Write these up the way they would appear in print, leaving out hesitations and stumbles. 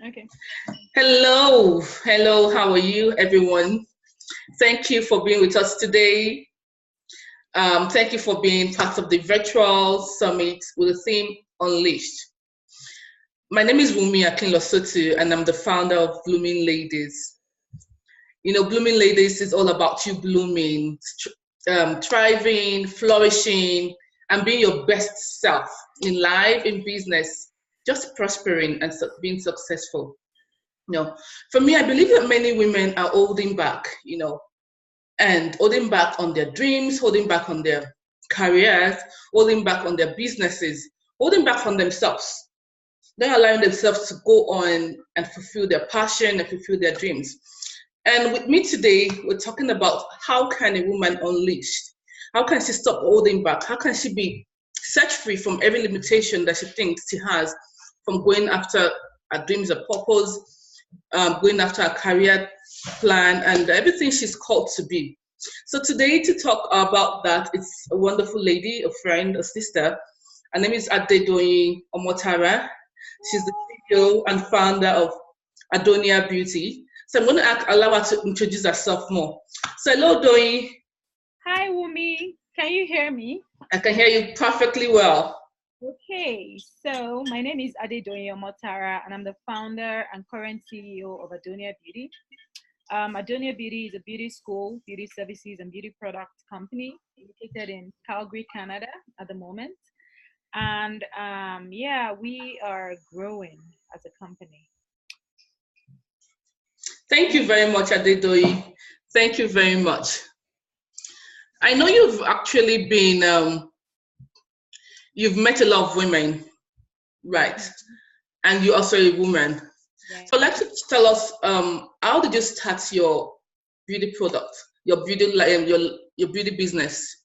Okay. Hello, how are you, everyone? Thank you for being with us today. Thank you for being part of the virtual summit with the theme Unleashed. My name is Wumi Akinlosotu, and I'm the founder of Blooming Ladies. Blooming Ladies is all about you blooming, thriving, flourishing, and being your best self in life, in business, just prospering and being successful. For me, I believe that many women are holding back, and holding back on their dreams, holding back on their careers, holding back on their businesses, holding back on themselves, not allowing themselves to go on and fulfill their passion and fulfill their dreams. And with me today, we're talking about how can a woman unleash? How can she stop holding back? How can she be set free from every limitation that she thinks she has from going after her dreams, her purpose, going after a career plan, and everything she's called to be. So today, to talk about that, it's a wonderful lady, a friend, a sister. Her name is Adedoyin Omotara. She's the CEO and founder of Adonia Beauty. So I'm going to allow her to introduce herself more. So hello, Doyin. Hi, Wumi. Can you hear me? I can hear you perfectly well. Okay. So my name is Adedoyin Omotara, and I'm the founder and current CEO of Adonia Beauty. Adonia Beauty is a beauty school, beauty services, and beauty product company located in Calgary, Canada, at the moment. And yeah, we are growing as a company. Thank you very much, Adedoyin. Thank you very much. I know you've actually you've met a lot of women, right? Mhm. And you're also a woman. Yeah. So let's tell us, how did you start your beauty product, your beauty, your beauty business?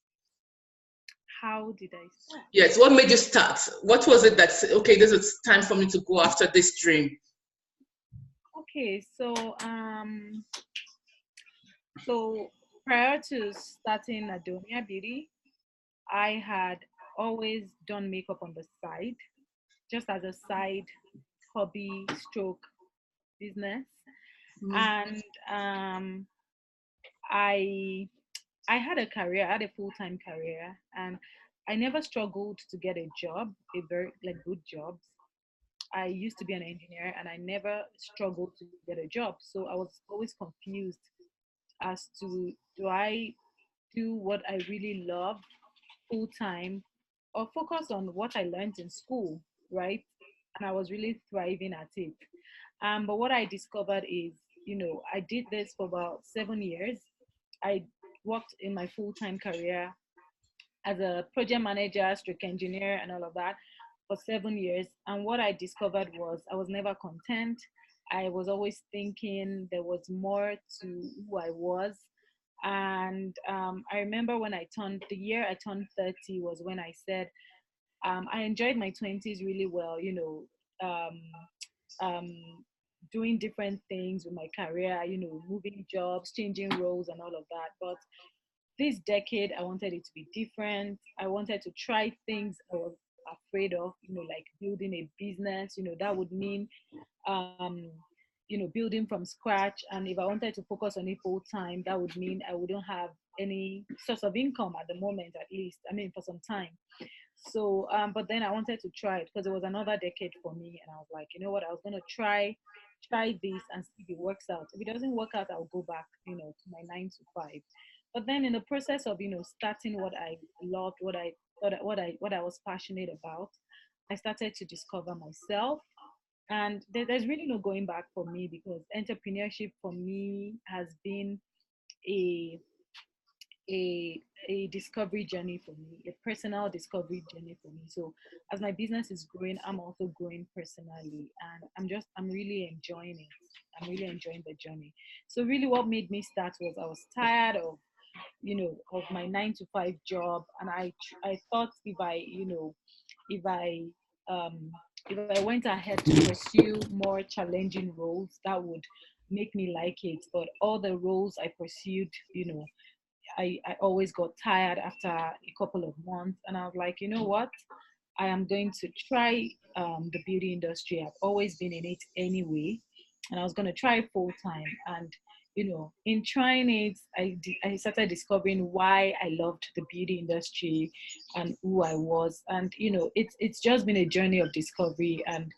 How did I start? Yes, what made you start? What was it that said, okay, this is time for me to go after this dream? Okay. So prior to starting Adonia Beauty, I had always done makeup on the side, just as a side hobby stroke business. Mhm. And I I had a career, I had a full-time career, and I never struggled to get a job, a very like good jobs. I used to be an engineer and I never struggled to get a job. So I was always confused as to do I do what I really love full time or focus on what I learned in school, right? And I was really thriving at it. But what I discovered is, I did this for about 7 years. I worked in my full time career as a project manager, stroke engineer, and all of that for 7 years. And what I discovered was I was never content. I was always thinking there was more to who I was. And I remember when the year I turned 30 was when I said, I enjoyed my 20s really well, um, doing different things with my career, moving jobs, changing roles, and all of that. But this decade, I wanted it to be different. I wanted to try things I was afraid of, like building a business, that would mean, um, building from scratch. And if I wanted to focus on it full time, that would mean I wouldn't have any source of income at the moment, at least. I mean, for some time. So, but then I wanted to try it because it was another decade for me, and I was like, you know what, I was gonna try this and see if it works out. If it doesn't work out, I'll go back, to my 9 to 5. But then in the process of starting what I loved, what I was passionate about, I started to discover myself, and there's really no going back for me because entrepreneurship for me has been a a a discovery journey for me, a personal discovery journey for me. So as my business is growing, I'm also growing personally, and I'm really enjoying it. I'm really enjoying the journey. So really, what made me start was I was tired of my 9 to 5 job, and I thought if I um if I went ahead to pursue more challenging roles, that would make me like it. But all the roles I pursued, I always got tired after a couple of months, and I was like, you know what? I am going to try the beauty industry. I've always been in it anyway, and I was going to try full time. And in trying it, I started discovering why I loved the beauty industry and who I was. And it's just been a journey of discovery, and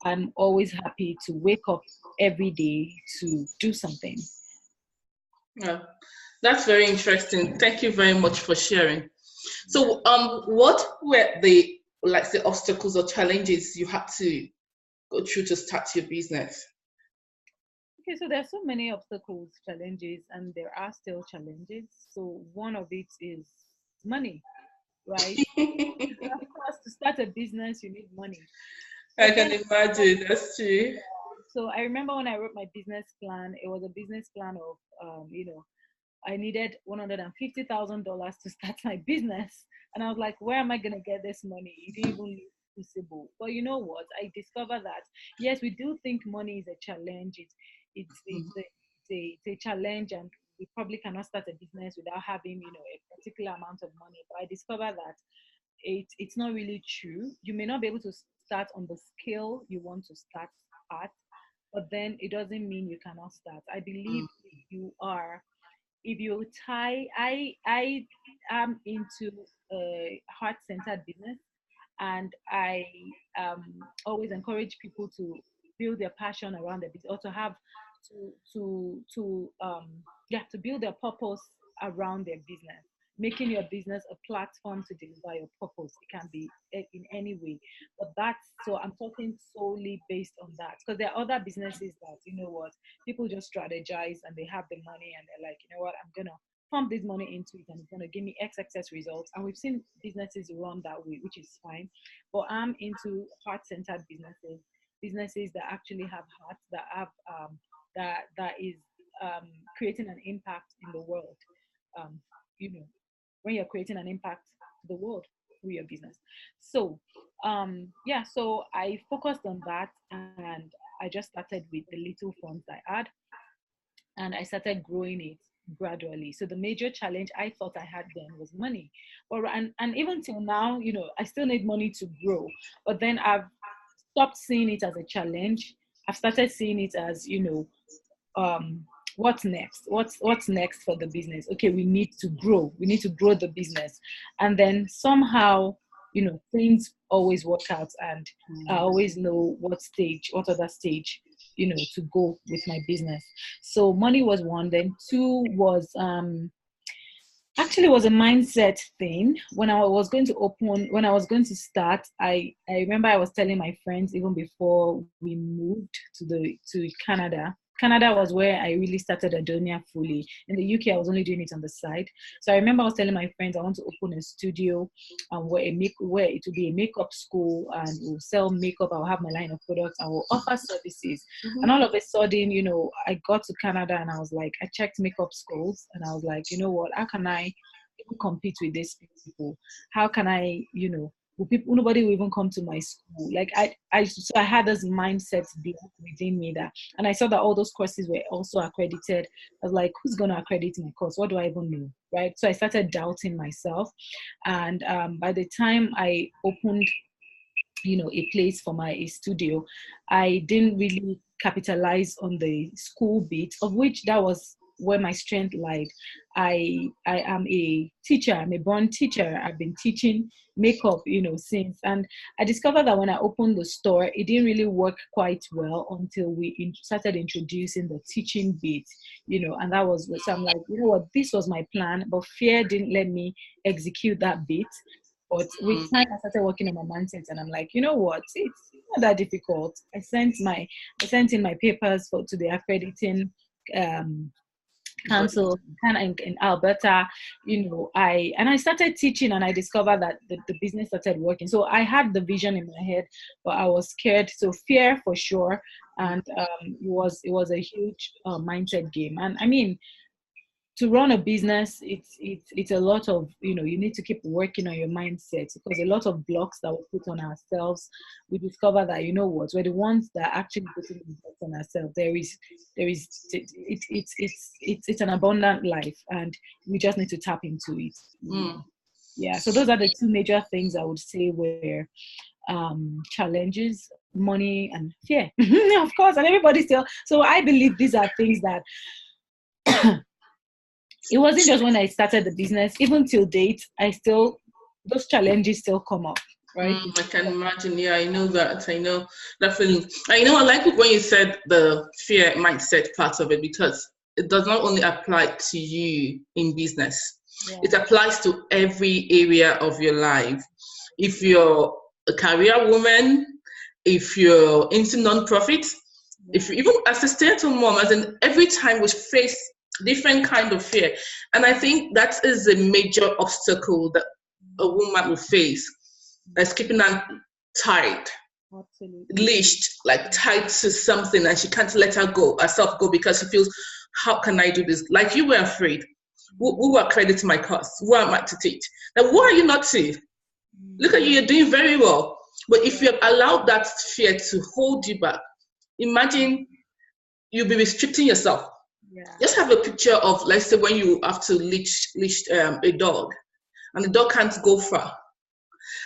I'm always happy to wake up every day to do something. Yeah, that's very interesting. Thank you very much for sharing. So, what were the like the obstacles or challenges you had to go through to start your business? Okay, so there are so many obstacles, challenges, and there are still challenges. So one of it is money, right? Of course, to start a business, you need money. I But then, can imagine. That's true. so I remember when I wrote my business plan, it was a business plan of, I needed $150,000 to start my business. And I was like, where am I going to get this money? It didn't even look possible. But you know what? I discovered that, yes, we do think money is a challenge. It's a challenge, and we probably cannot start a business without having, a particular amount of money. But I discovered that it's not really true. You may not be able to start on the scale you want to start at, but then it doesn't mean you cannot start. I believe if you tie I am into a heart-centered business, and I always encourage people to build their passion around the business, or to have to build their purpose around their business, making your business a platform to deliver your purpose. It can be in any way, but that's so I'm talking solely based on that, because there are other businesses that, people just strategize and they have the money and they're like, I'm gonna pump this money into it and it's gonna give me XXX results. And we've seen businesses run that way, which is fine. But I'm into heart-centered businesses that actually have hearts, that have that is creating an impact in the world. Um, you know, when you're creating an impact to the world through your business. So yeah, so I focused on that, and I just started with the little funds I had, and I started growing it gradually. So the major challenge I thought I had then was money. And even till now, I still need money to grow. But then I've stopped seeing it as a challenge. I've started seeing it as, um what's next, what's next for the business. Okay, we need to grow the business, and then somehow, things always work out, and I always know what other stage, to go with my business. So money was one. Then two was, actually, it was a mindset thing. When I was going to start, I remember I was telling my friends even before we moved to Canada. Canada was where I really started Adonia fully. In the UK, I was only doing it on the side. So I remember I was telling my friends I want to open a studio, where it will be a makeup school, and we'll sell makeup. I'll have my line of products. I will offer services. And all of a sudden, I got to Canada, and I was like, I checked makeup schools, and I was like, you know what? How can I even compete with these people? How can I, will people, nobody will even come to my school. Like so I had this mindset built within me, that, and I saw that all those courses were also accredited. I was like, who's going to accredit my course? What do I even know? Right. So I started doubting myself. And by the time I opened, a place for my studio, I didn't really capitalize on the school bit, of which that was where my strength lied. I am a teacher. I'm a born teacher. I've been teaching makeup, since. And I discovered that when I opened the store, it didn't really work quite well until we started introducing the teaching bit, and that was, so I'm like, what, this was my plan, but fear didn't let me execute that bit. But with time, I started working on my mindset, and I'm like, you know what? It's not that difficult. I sent in my papers to the accrediting um, council kind of in Alberta. I started teaching, and I discovered that the business started working. So I had the vision in my head, but I was scared. So fear for sure, and it was a huge mindset game. And I mean, to run a business, it's a lot of, you need to keep working on your mindset, because a lot of blocks that we put on ourselves, we discover that, we're the ones that are actually putting the blocks on ourselves. It's an abundant life, and we just need to tap into it. Mm. Yeah, so those are the two major things I would say were challenges, money, and fear. Of course, and everybody still. So I believe these are things that it wasn't just when I started the business, even till date, I still, those challenges still come up, right? I can imagine. Yeah, I know that. I know that feeling. I know. I like it when you said the fear mindset part of it, because it does not only apply to you in business. Yeah. It applies to every area of your life. If you're a career woman, if you're into non-profit, if you even as a stay-at-home mom, as in every time we face different kind of fear. And I think that is a major obstacle that a woman will face, that's keeping her tied, Absolutely. leashed, like tied to something, and she can't let herself go, because she feels, how can I do this? Like you were afraid. Who are crediting my costs? Who am I to teach? Now, who are you not to? Look at you, you're doing very well. But if you have allowed that fear to hold you back, imagine you'll be restricting yourself. Yeah. Just have a picture of, let's say, when you have to leash a dog, and the dog can't go far.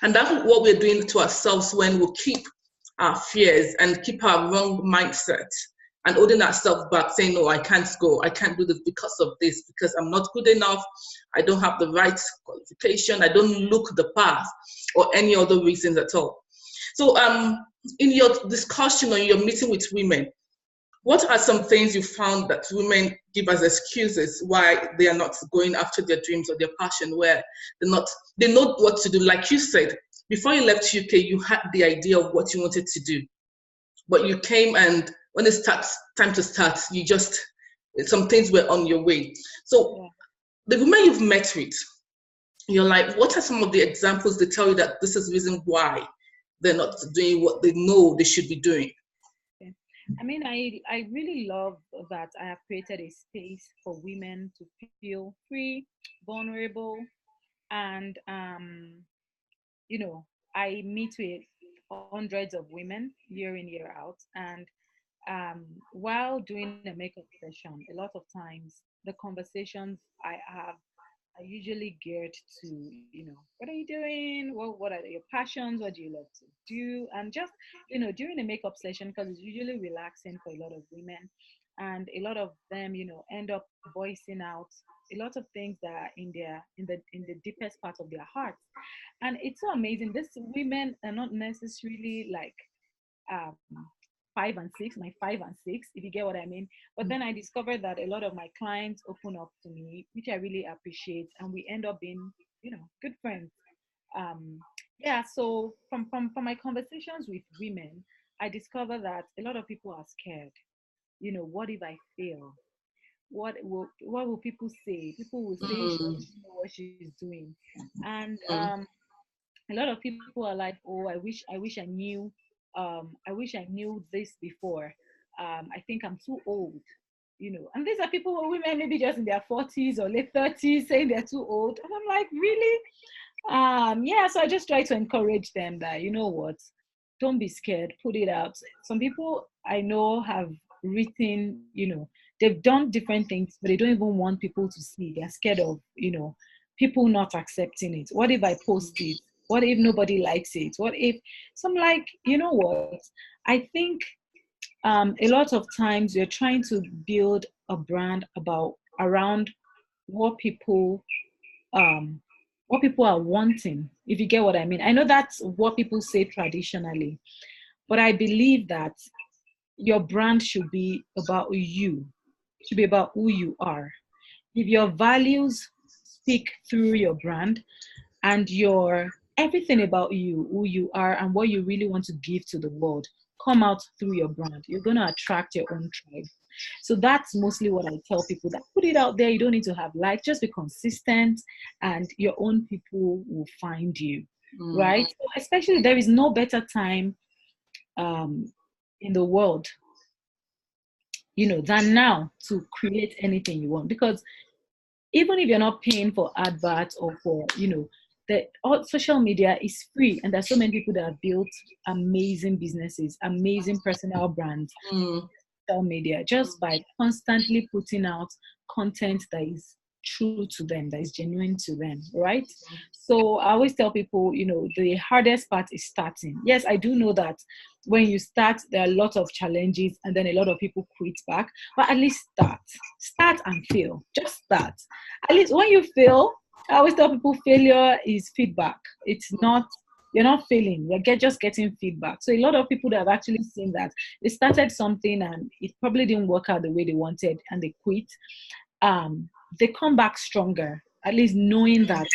And that's what we're doing to ourselves when we keep our fears and keep our wrong mindset and holding ourselves back, saying, no, I can't go, I can't do this because of this, because I'm not good enough, I don't have the right qualification, I don't look the path, or any other reasons at all. So in your discussion or your meeting with women, what are some things you found that women give as excuses why they are not going after their dreams or their passion, where they know what to do? Like you said, before you left UK, you had the idea of what you wanted to do, but you came, and when it starts time to start, some things were on your way. So Yeah. the women you've met with, you're like, what are some of the examples they tell you that this is the reason why they're not doing what they know they should be doing? Okay. I mean, I really love that I have created a space for women to feel free, vulnerable, and I meet with hundreds of women year in year out, and while doing a makeup session, a lot of times the conversations I have are usually geared to, what are you doing? What are your passions? What do you love to do? And just, during a makeup session, because it's usually relaxing for a lot of women, and a lot of them, end up voicing out a lot of things that are in the deepest part of their hearts. And it's so amazing. These women are not necessarily like um, 5 and 6, my 5 and 6, if you get what I mean. But then I discovered that a lot of my clients open up to me, which I really appreciate, and we end up being, good friends. Um, yeah. So from my conversations with women, I discover that a lot of people are scared. What if I fail? What will people say? People will say she Mm, doesn't know what she's doing, and mm, a lot of people are like, oh, I wish I knew this before. I think I'm too old. And these are people who women maybe just in their 40s or late 30s saying they're too old, and I'm like, really? Yeah. So I just try to encourage them that, you know what, don't be scared, put it out. Some people I know have written, they've done different things, but they don't even want people to see. They're scared of, people not accepting it. What if I post it? What if nobody likes it? What if? So I'm like, you know what, I think a lot of times you're trying to build a brand about around what people um what people are wanting, if you get what I mean. I know that's what people say traditionally, but I believe that your brand should be about you, should be about who you are. If your values speak through your brand, and your everything about you, who you are, and what you really want to give to the world come out through your brand, you're going to attract your own tribe. So that's mostly what I tell people, that put it out there. You don't need to have likes, just be consistent, and your own people will find you, mm, right? So especially, there is no better time um, in the world, than now to create anything you want. Because even if you're not paying for adverts or for, the all social media is free, and there's so many people that have built amazing businesses, amazing personal brands, mm, social media, just by constantly putting out content that is true to them, that is genuine to them, right? So I always tell people, the hardest part is starting. Yes, I do know that when you start, there are a lot of challenges and then a lot of people quit back, but at least start and fail. Just start. At least when you fail, I always tell people failure is feedback. It's not, you're not failing, just getting feedback. So a lot of people that have actually seen that they started something and it probably didn't work out the way they wanted and they quit, um, they come back stronger, at least knowing that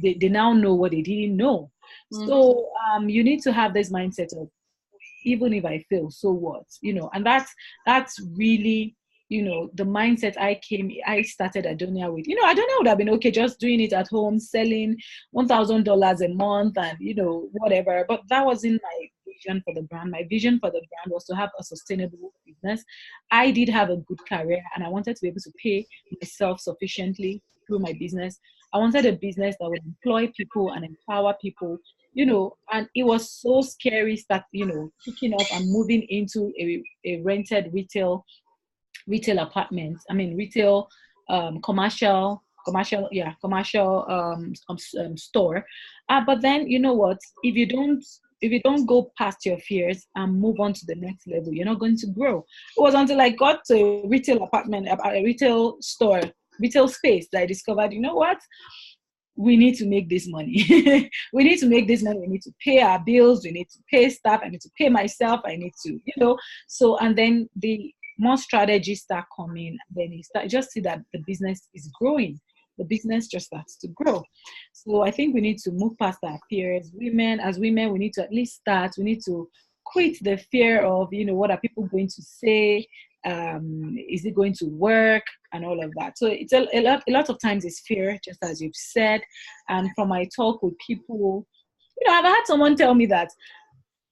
they now know what they didn't know. So you need to have this mindset of, even if I fail, so what? And that's really, the mindset I started Adonia with. Adonia would have been okay just doing it at home, selling $1,000 a month and whatever. But that wasn't my vision for the brand. My vision for the brand was to have a sustainable business. I did have a good career and I wanted to be able to pay myself sufficiently through my business. I wanted a business that would employ people and empower people, and it was so scary start, kicking off and moving into a rented retail apartments. I mean, retail, commercial store. But then you know what? If you don't go past your fears and move on to the next level, you're not going to grow. It was until I got to a retail apartment, a retail store, retail space that I discovered, you know what? We need to make this money. We need to make this money. We need to pay our bills. We need to pay staff. I need to pay myself. I need to, So, and then the more strategies start coming. Then you just see that the business is growing. The business just starts to grow. So I think we need to move past our fears. As women, we need to at least start. We need to quit the fear of, what are people going to say? Is it going to work and all of that? So it's a lot of times it's fear, just as you've said. And from my talk with people, I've had someone tell me that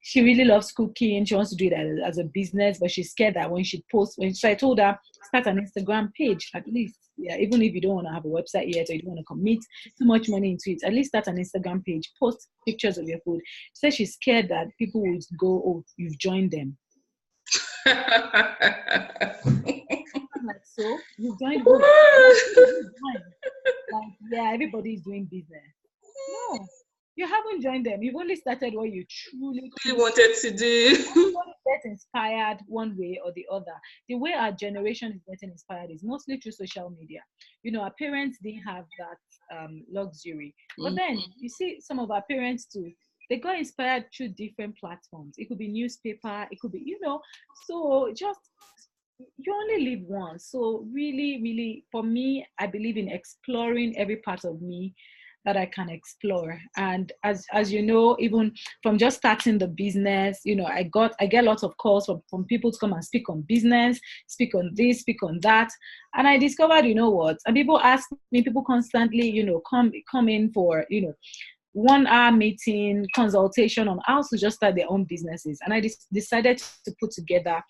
she really loves cooking, she wants to do it as a business, but she's scared that when she posts, so I told her, start an Instagram page at least. Yeah, even if you don't want to have a website yet or you don't want to commit too much money into it, at least start an Instagram page, post pictures of your food. She said she's scared that people would go, oh, you've joined them. I'm like, so you've joined who? Like, yeah, everybody's doing business. No, you haven't joined them. You've only started what you truly wanted to do. Everybody gets inspired one way or the other. The way our generation is getting inspired is mostly through social media. Our parents didn't have that luxury. But then you see some of our parents too, they got inspired through different platforms. It could be newspaper, it could be, so just, you only live once. So really, really, for me, I believe in exploring every part of me that I can explore. And as you know, even from just starting the business, I get lots of calls from people to come and speak on business, speak on this, speak on that. And I discovered, what? And people ask me, people constantly, come in for, 1 hour meeting consultation on how to just start their own businesses. And I decided to put together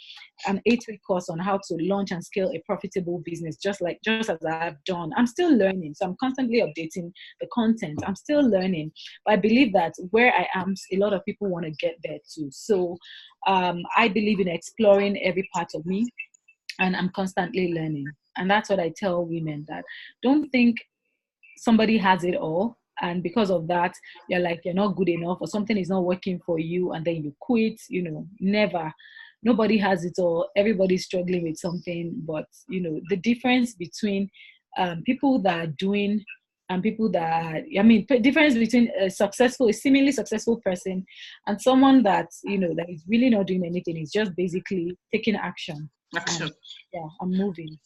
an 8-week course on how to launch and scale a profitable business, just as I've done. I'm still learning, so I'm constantly updating the content. I'm still learning, but I believe that where I am, a lot of people want to get there too. So I believe in exploring every part of me, and I'm constantly learning. And that's what I tell women, that don't think somebody has it all, and because of that you're not good enough, or something is not working for you and then you quit. Never. Nobody has it all. Everybody's struggling with something. But the difference between people that are doing and people that difference between a seemingly successful person and someone that that is really not doing anything is just basically taking action. I'm moving.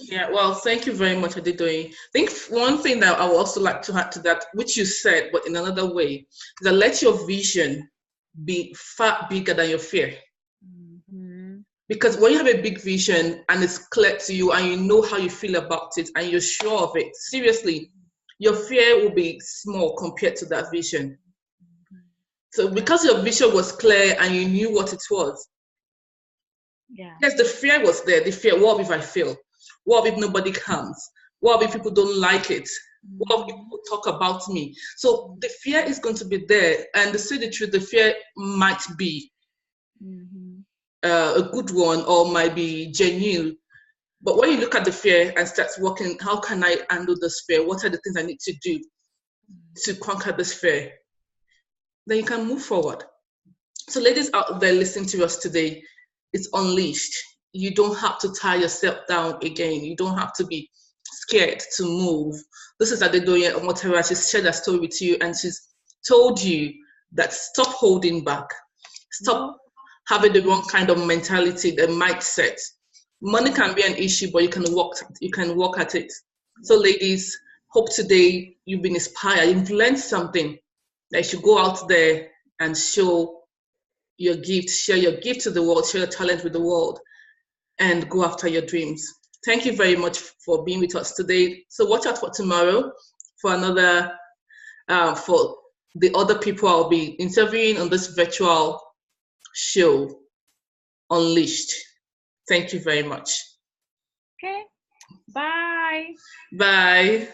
Yeah, well, thank you very much, Adedoyin. I think one thing that I would also like to add to that, which you said, but in another way, is that let your vision be far bigger than your fear. Mm-hmm. Because when you have a big vision and it's clear to you and you know how you feel about it and you're sure of it, seriously, your fear will be small compared to that vision. So because your vision was clear and you knew what it was, yes, the fear was there. The fear, what if I fail? What if nobody comes? What if people don't like it? What if people talk about me? So the fear is going to be there. And to say the truth, the fear might be a good one or might be genuine. But when you look at the fear and start working, how can I handle this fear? What are the things I need to do to conquer this fear? Then you can move forward. So ladies out there listening to us today, it's unleashed. You don't have to tie yourself down again. You don't have to be scared to move. This is Adedoyin Omotara. She's shared a story with you and she's told you that stop holding back. Stop having the wrong kind of mentality, the mindset. Money can be an issue, but you can work at it. So ladies, hope today you've been inspired, you've learned something that you should go out there and show your gift, share your gift to the world, share your talent with the world, and go after your dreams. Thank you very much for being with us today. So watch out for tomorrow for another, for the other people I'll be interviewing on this virtual show, Unleashed. Thank you very much. Okay. Bye. Bye.